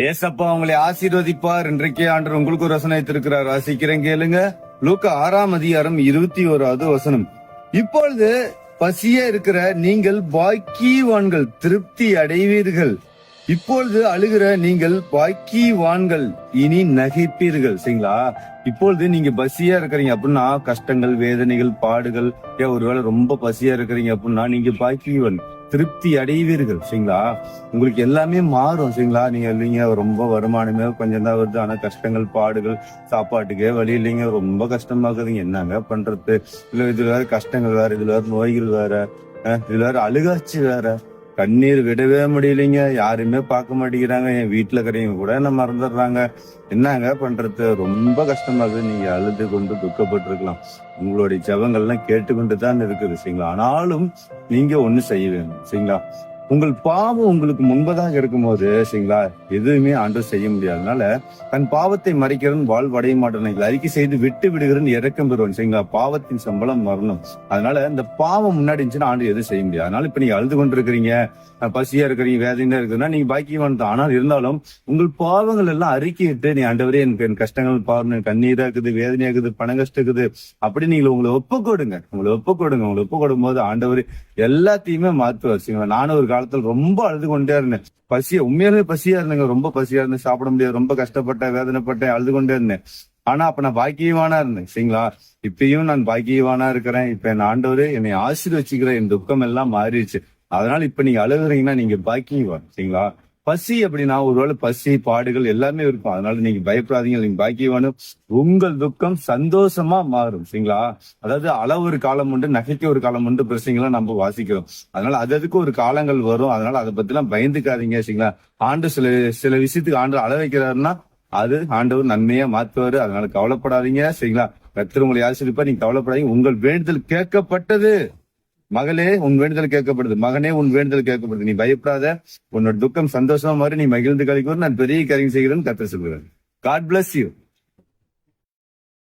ஏசப்பா உங்களை ஆசீர்வதிப்பார். இன்றைக்கே ஆண்டவர் உங்களுக்கு ஒரு வசனம் வைத்திருக்கிறார். வாசிக்கிறேன் கேளுங்க. லூக்கா 6:21 வசனம். இப்பொழுது பசியே இருக்கிற நீங்கள் பாக்கியவான்கள், திருப்தி அடைவீர்கள். இப்பொழுது அழுகிற நீங்கள் பாக்கியவான்கள், இனி நகைப்பீர்கள். சரிங்களா? இப்பொழுது நீங்க பசியா இருக்கிறீங்க அப்படின்னா கஷ்டங்கள், வேதனைகள், பாடுகள், ஒருவேளை ரொம்ப பசியா இருக்கிறீங்க அப்படின்னா நீங்க பாக்கியவன், திருப்தி அடைவீர்கள். சரிங்களா? உங்களுக்கு எல்லாமே மாறும். சரிங்களா? நீங்க ரொம்ப வருமானமே கொஞ்சம் தான் வருது, ஆனா கஷ்டங்கள், பாடுகள், சாப்பாட்டுக்கே வழி இல்லைங்க, ரொம்ப கஷ்டமாக்குதுங்க, என்னங்க பண்றது? இல்ல இதுல வேற கஷ்டங்கள் வேற, இதுல வேற நோய்கள் வேற, இதுல வேற அழுகாட்சி வேற, கண்ணீர் விடவே முடியலைங்க, யாருமே பார்க்க மாட்டேங்கிறாங்க, என் வீட்டுல இருக்கிறவங்க கூட என்ன மறந்துடுறாங்க, என்னங்க பண்றது? ரொம்ப கஷ்டமாகுது. நீங்க அழுது கொண்டு துக்கப்பட்டு இருக்கலாம், உங்களுடைய ஜெபங்கள்லாம் கேட்டுக்கொண்டு தான் இருக்குது. சரிங்களா? ஆனாலும் நீங்க ஒண்ணு செய்ய வேணும். சரிங்களா? உங்கள் பாவம் உங்களுக்கு முன்பதாக இருக்கும்போது சரிங்களா எதுவுமே ஆண்டவர் செய்ய முடியாதனால தன் பாவத்தை மறைக்கிறவன் வாழ்வடைய மாட்டான், அறிக்கை செய்து விட்டு விடுகிறன் இறக்கம் பெறுவன். சரிங்களா? பாவத்தின் சம்பளம் மரணம். அதனால இந்த பாவம் முன்னாடி இருந்துச்சுன்னா ஆண்டு எதுவும் செய்ய முடியாது. அதனால இப்ப நீங்க அழுது கொண்டு இருக்கிறீங்க, பசியா இருக்கிறீங்க, வேதனையா இருக்குதுன்னா நீங்க பாக்கியவான் தான். ஆனால் இருந்தாலும் உங்கள் பாவங்கள் எல்லாம் அறிக்கையிட்டு, நீ ஆண்டவரே எனக்கு என் கஷ்டங்கள் பாருங்க, கண்ணீரா இருக்குது, வேதனையா இருக்குது, பண கஷ்டம் இருக்குது, அப்படி நீங்க உங்களை ஒப்புக்கொடுங்க. உங்களை ஒப்புக்கொடும் போது ஆண்டவர் எல்லாத்தையுமே மாத்துவார். சரிங்களா? நானும் ஒரு காலத்துல ரொம்ப அழுது கொண்டே இருந்தேன், உண்மையாலுமே பசியா இருந்தேங்க, ரொம்ப பசியா இருந்தேன், சாப்பிட முடியாது, ரொம்ப கஷ்டப்பட்டேன், வேதனைப்பட்டேன், அழுது கொண்டே இருந்தேன். ஆனா அப்ப நான் பாக்கியவானா இருந்தேன். சரிங்களா? இப்பயும் நான் பாக்கியவானா இருக்கிறேன். இப்ப என் ஆண்டவரே என்னை ஆசீர்வதிக்கிற, என் துக்கம் எல்லாம் மாறிடுச்சு. அதனால இப்ப நீங்க அழுகுறீங்கன்னா நீங்க பாக்கியவான். சரிங்களா? பசி அப்படின்னா ஒருவேளை பசி, பாடுகள் எல்லாமே இருக்கும். அதனால நீங்க பயப்படாதீங்க, நீங்க பாக்கியவானும், உங்கள் துக்கம் சந்தோஷமா மாறும். சரிங்களா? அதாவது அளவு ஒரு காலம் உண்டு, நகைக்கு ஒரு காலம் உண்டு, பிரச்சனைகளை நம்ம வாசிக்கிறோம். அதனால அதுக்கு ஒரு காலங்கள் வரும். அதனால அதை பத்தி எல்லாம் பயந்துக்காதீங்க. சரிங்களா? ஆண்டு சில விஷயத்துக்கு ஆண்டு அள வைக்கிறாருன்னா அது ஆண்டவர் நன்மையா மாத்துவாரு. அதனால கவலைப்படாதீங்க. சரிங்களா? கர்த்தர் உங்களை ஆசீர்வதிப்பார், நீங்க கவலைப்படாதீங்க. உங்கள் வேண்டுதல் கேட்கப்பட்டது. மகளே, உன் வேண்டுதல் கேட்கப்படுது. மகனே, உன் வேண்டுதல் கேட்கப்படுது. நீ பயப்படாத, உன்னோட துக்கம் சந்தோஷமா மாறி நீ மகிழ்ந்து கழிக்கும், நான் பெரிய காரியம் செய்கிறேன்னு கர்த்தர் சொல்கிறார். God bless you.